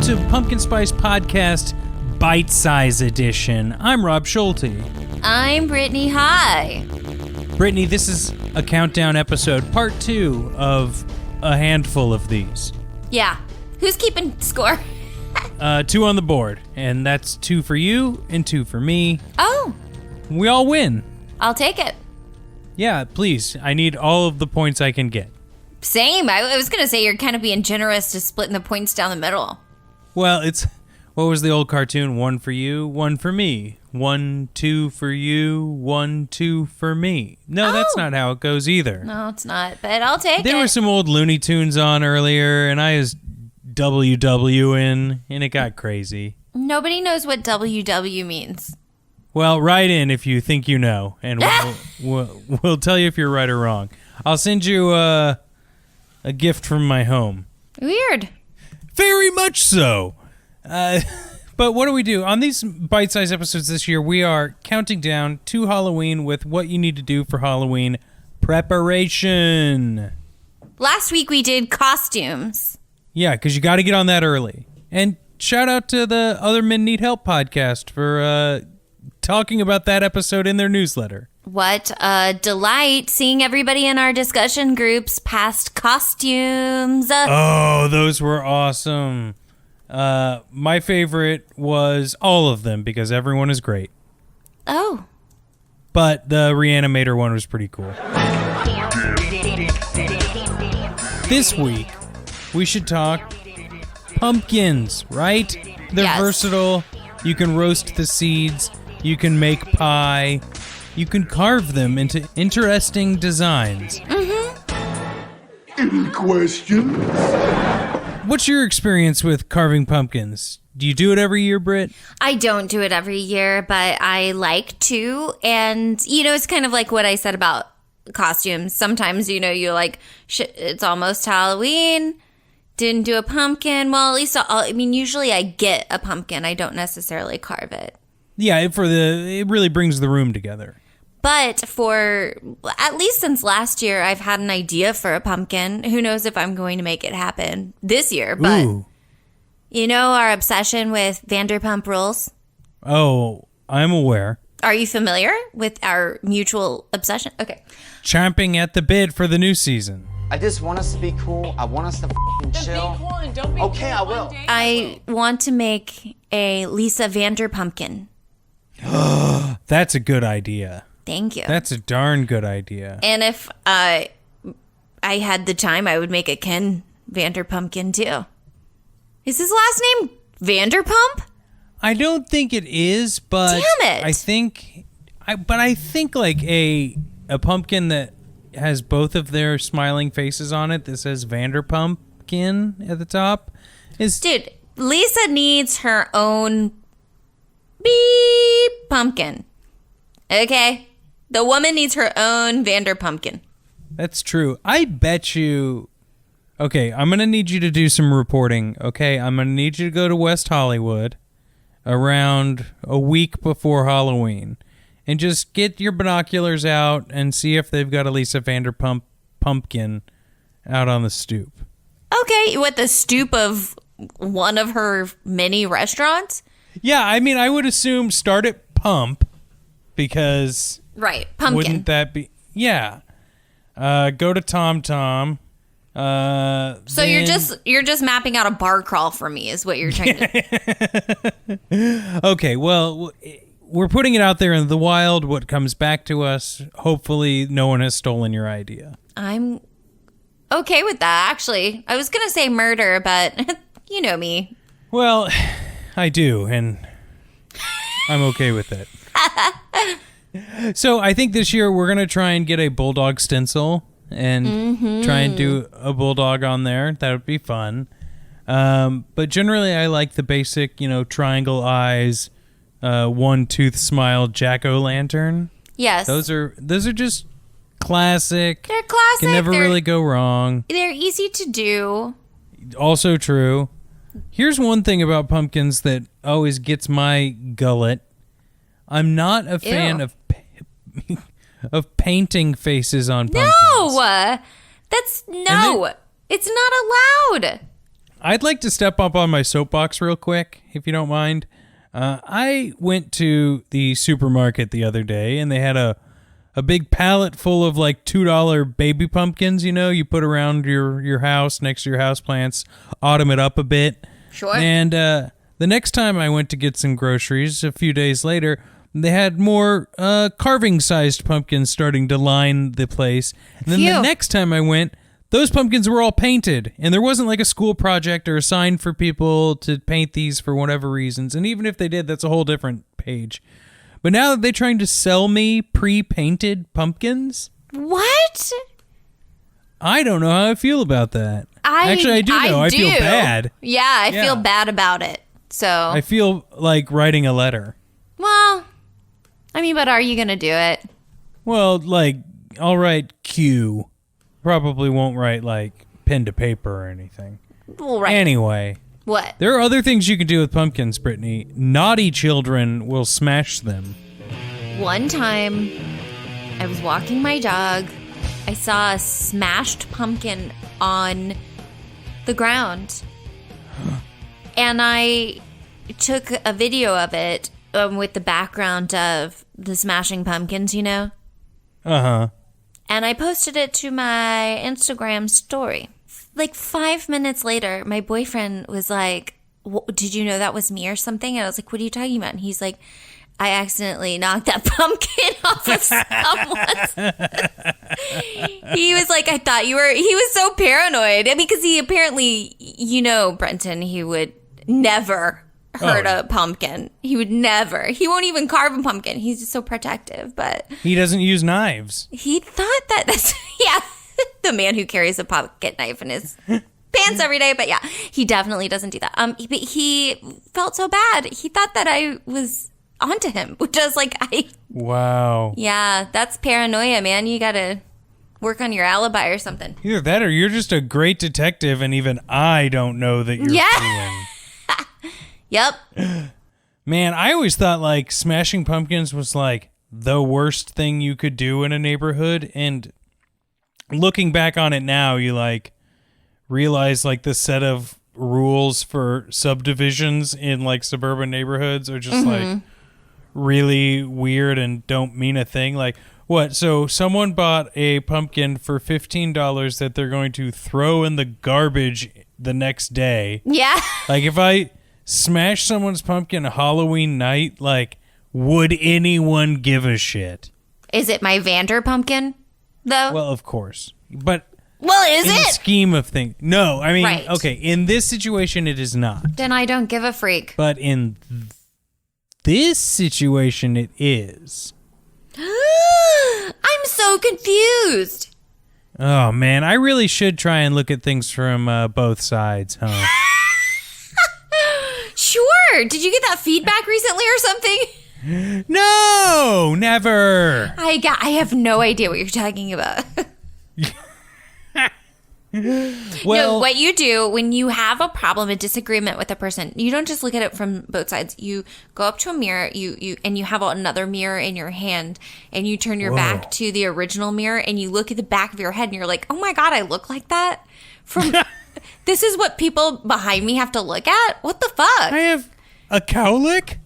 to Pumpkin Spice Podcast Bite-Size Edition. I'm Rob Schulte. I'm Brittany High. Brittany, this is a countdown episode, part 2 of a handful of these. Yeah. Who's keeping score? 2 on the board, and that's 2 for you and 2 for me. Oh. We all win. I'll take it. Yeah, please. I need all of the points I can get. Same. I was going to say you're kind of being generous to splitting the points down the middle. Well, it's... What was the old cartoon? 1 for you, 1 for me. 1, 2 for you, 1, 2 for me. No, That's not how it goes either. No, it's not, but I'll take it. There were some old Looney Tunes on earlier, and I was WWing, and it got crazy. Nobody knows what WW means. Well, write in if you think you know, and we'll tell you if you're right or wrong. I'll send you a gift from my home. Weird. Very much so. But what do we do? On these bite-sized episodes this year, we are counting down to Halloween with what you need to do for Halloween preparation. Last week we did costumes. Yeah, because you got to get on that early. And shout out to the Other Men Need Help podcast for talking about that episode in their newsletter. What a delight seeing everybody in our discussion groups past costumes. Oh, those were awesome. My favorite was all of them because everyone is great. Oh. But the Reanimator one was pretty cool. This week, we should talk pumpkins, right? They're versatile. You can roast the seeds. You can make pie. You can carve them into interesting designs. Mm-hmm. Any questions? What's your experience with carving pumpkins? Do you do it every year, Britt? I don't do it every year, but I like to. And, it's kind of like what I said about costumes. Sometimes, you're like, it's almost Halloween. Didn't do a pumpkin. Well, at least, usually I get a pumpkin. I don't necessarily carve it. Yeah, it really brings the room together. But for at least since last year, I've had an idea for a pumpkin. Who knows if I'm going to make it happen this year. But, Ooh. Our obsession with Vanderpump Rules. Oh, I'm aware. Are you familiar with our mutual obsession? Okay. Champing at the bit for the new season. I just want us to be cool. I want us to chill. Be cool and don't be okay, cool I will. one day. I want to make a Lisa Vanderpumpkin. That's a good idea. Thank you. That's a darn good idea. And if I had the time, I would make a Ken Vanderpumpkin too. Is his last name Vanderpump? I don't think it is, but damn it. I think like a pumpkin that has both of their smiling faces on it that says Vanderpumpkin at the top is... Dude, Lisa needs her own beep pumpkin. Okay? The woman needs her own Vanderpumpkin. That's true. I bet you... Okay, I'm going to need you to do some reporting, okay? I'm going to need you to go to West Hollywood around a week before Halloween and just get your binoculars out and see if they've got a Lisa Vanderpump pumpkin out on the stoop. Okay, what, the stoop of one of her many restaurants? Yeah, I would assume start at Pump because... Right, pumpkin. Wouldn't that be... Yeah. Go to Tom Tom. So you're just mapping out a bar crawl for me is what you're trying to... Okay, well, we're putting it out there in the wild. What comes back to us, hopefully no one has stolen your idea. I'm okay with that, actually. I was going to say murder, but you know me. Well, I do, and I'm okay with it. So I think this year we're going to try and get a bulldog stencil and try and do a bulldog on there. That would be fun. But generally I like the basic, triangle eyes, one tooth smile jack-o'-lantern. Yes. Those are just classic. They're classic. Can never really go wrong. They're easy to do. Also true. Here's one thing about pumpkins that always gets my gullet. I'm not a fan of painting faces on pumpkins. No! It's not allowed. I'd like to step up on my soapbox real quick, if you don't mind. I went to the supermarket the other day, and they had a big pallet full of like $2 baby pumpkins, you put around your house, next to your houseplants, autumn it up a bit. Sure. And the next time I went to get some groceries, a few days later, they had more carving-sized pumpkins starting to line the place. And then the next time I went, those pumpkins were all painted, and there wasn't like a school project or a sign for people to paint these for whatever reasons. And even if they did, that's a whole different page. But now that they're trying to sell me pre-painted pumpkins, What? I don't know how I feel about that. Actually, I do know. I feel bad. Yeah, I feel bad about it. So I feel like writing a letter. Well, I mean, but are you going to do it? Well, like, I'll write Q. Probably won't write, like, pen to paper or anything. Well, right. Anyway. What? There are other things you can do with pumpkins, Brittany. Naughty children will smash them. One time, I was walking my dog. I saw a smashed pumpkin on the ground. And I took a video of it with the background of the smashing pumpkins, Uh-huh. And I posted it to my Instagram story. Like 5 minutes later, my boyfriend was like, did you know that was me or something? And I was like, what are you talking about? And he's like, I accidentally knocked that pumpkin off of someone. He was like, I thought you were, he was so paranoid. I mean, because he apparently, Brenton, he would never hurt a pumpkin. He would never. He won't even carve a pumpkin. He's just so protective, but. He doesn't use knives. He thought that's, yeah, the man who carries a pocket knife in his pants every day. But yeah, he definitely doesn't do that. But he felt so bad. He thought that I was onto him, which I was like, Wow. Yeah, that's paranoia, man. You gotta work on your alibi or something. Either that or you're just a great detective and even I don't know that you're fooling. Yep. Man, I always thought like smashing pumpkins was like the worst thing you could do in a neighborhood, and looking back on it now, you like realize like the set of rules for subdivisions in like suburban neighborhoods are just like really weird and don't mean a thing. Like what? So someone bought a pumpkin for $15 that they're going to throw in the garbage the next day. Yeah. Like if I smash someone's pumpkin Halloween night, like, would anyone give a shit? Is it my Vander pumpkin, though? Well, of course. But is in it? the scheme of things, no. I mean, Right. okay, in this situation, it is not. Then I don't give a freak. But in this situation, it is. I'm so confused. Oh, man, I really should try and look at things from both sides, huh? Sure. Did you get that feedback recently or something? No, never. I have no idea what you're talking about. Well, no, what you do when you have a problem, a disagreement with a person, you don't just look at it from both sides. You go up to a mirror, you have another mirror in your hand, and you turn your back to the original mirror, and you look at the back of your head, and you're like, oh my God, I look like that? From this is what people behind me have to look at? What the fuck? I have a cowlick?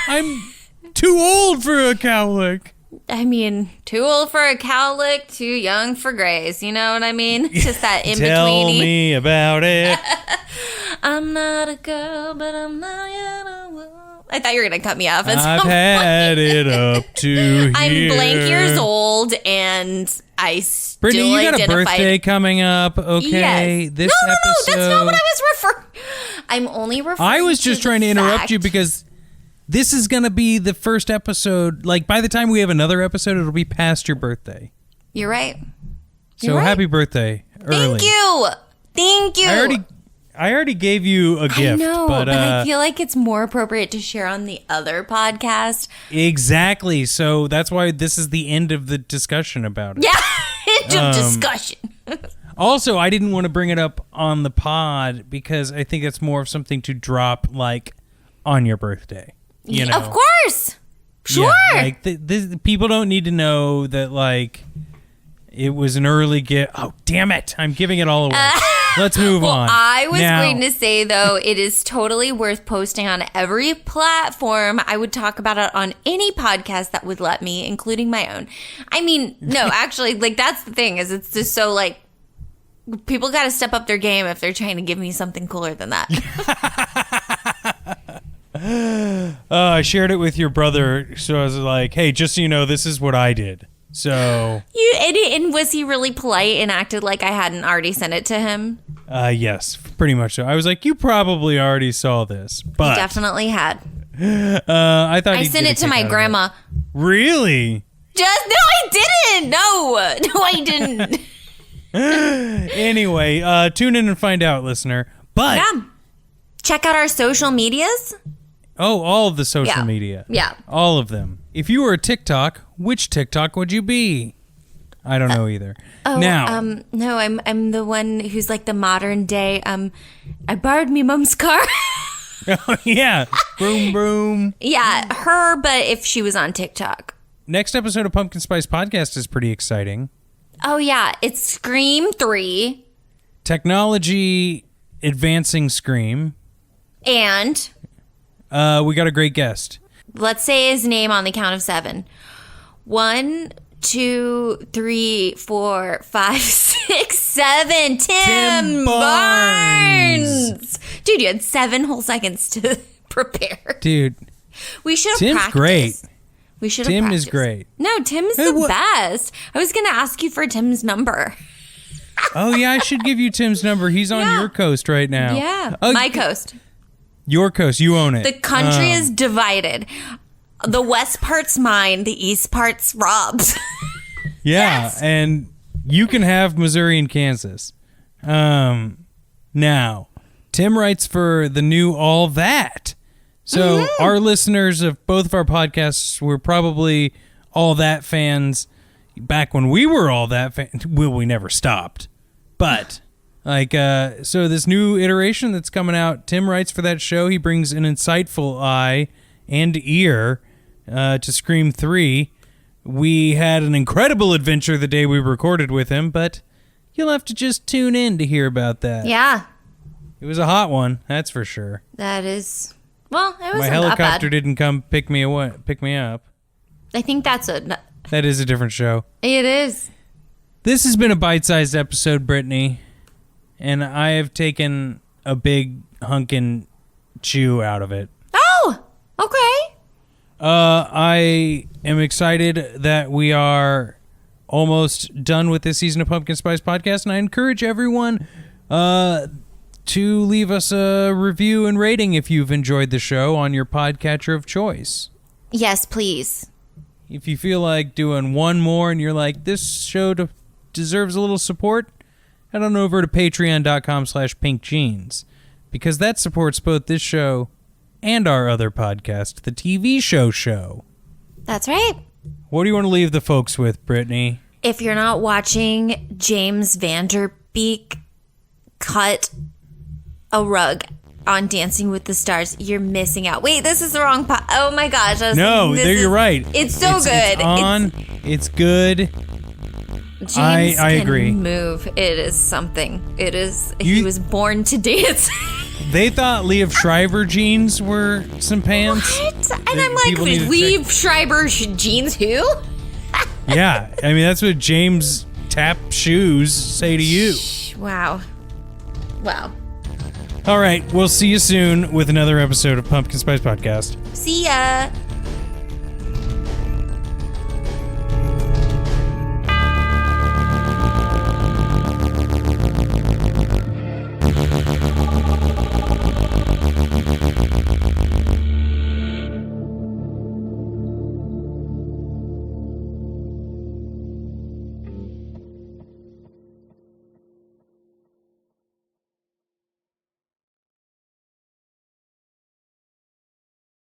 I'm too old for a cowlick. I mean, too old for a cowlick, too young for grays. You know what I mean? Just that in between. Tell me about it. I'm not a girl, but I'm not yet a woman. I thought you were going to cut me off. I've had it up to here. I'm blank years old, and I still Brittany, you got a identified. birthday coming up, okay? Yes. This no, episode. that's not what I was referring. I'm only referring. I was just trying to interrupt fact. you because this is going to be the first episode. Like, by the time we have another episode, it'll be past your birthday. You're right. So happy birthday early. Thank you. I already gave you a gift. I know, but I feel like it's more appropriate to share on the other podcast. Exactly. So that's why this is the end of the discussion about it. Yeah, end of discussion. Also, I didn't want to bring it up on the pod because I think it's more of something to drop like on your birthday. You know? Of course. Sure. Yeah, like the people don't need to know that like it was an early gift. Oh, damn it. I'm giving it all away. let's move on. I was now, going to say, though, it is totally worth posting on every platform. I would talk about it on any podcast that would let me, including my own. I mean, no, actually, like, that's the thing, is it's just so, like, people got to step up their game if they're trying to give me something cooler than that. I shared it with your brother, so I was like, hey, just so you know, this is what I did. So And was he really polite and acted like I hadn't already sent it to him? yes, pretty much so. I was like, you probably already saw this, but He definitely had. I thought I sent it to my grandma. Really? No, I didn't. No, I didn't. Anyway, tune in and find out, listener. But Yeah. Check out our social medias. all of the social Yeah. media. Yeah. All of them. If you were a TikTok, which TikTok would you be? I don't know either. Now, No, I'm the one who's like the modern day. I borrowed me mom's car. yeah, broom, broom. Yeah, her, but if she was on TikTok. Next episode of Pumpkin Spice Podcast is pretty exciting. Oh, yeah. It's Scream 3. Technology advancing Scream. And We got a great guest. let's say his name on the count of 7. 1, 2, 3, 4, 5, 6, 7. Tim Barnes. Dude, you had 7 whole seconds to prepare. Dude, We should have Tim's practiced. great. We should have Tim practiced. is great. No, Tim's Hey, the best. I was going to ask you for Tim's number. Oh, yeah, I should give you Tim's number. He's on Yeah. your coast right now. Yeah. Oh, My coast. Your coast. You own it. The country is divided. The west part's mine. The east part's Rob's. Yeah, Yes. and you can have Missouri and Kansas. Now, Tim writes for the new All That. So our listeners of both of our podcasts were probably All That fans back when we were All That fans. Well, we never stopped. But, so this new iteration that's coming out, Tim writes for that show. He brings an insightful eye and ear to Scream 3. We had an incredible adventure the day we recorded with him, but you'll have to just tune in to hear about that. Yeah. It was a hot one, that's for sure. That is... Well, it wasn't My that helicopter bad. didn't come pick me up. I think that's That is a different show. It is. This has been a bite-sized episode, Brittany, and I have taken a big hunkin' chew out of it. Oh! Okay. I am excited that we are almost done with this season of Pumpkin Spice Podcast, and I encourage everyone to leave us a review and rating if you've enjoyed the show on your podcatcher of choice. Yes, please. If you feel like doing one more and you're like, this show deserves a little support, head on over to patreon.com/pinkjeans, because that supports both this show and our other podcast, the TV show. That's right. What do you want to leave the folks with, Brittany? If you're not watching James Vanderbeek cut a rug on Dancing with the Stars, you're missing out. Wait, this is the wrong oh my gosh. No, you're right. It's so good. It's on. It's good. James I can agree. move. It is something. It is. He You- was born to dance. They thought Liev Schreiber jeans were some pants. What? And I'm like, people need to Liev Schreiber jeans who? Yeah, I mean, that's what James Tap shoes say to you. Wow. Wow. All right, we'll see you soon with another episode of Pumpkin Spice Podcast. See ya.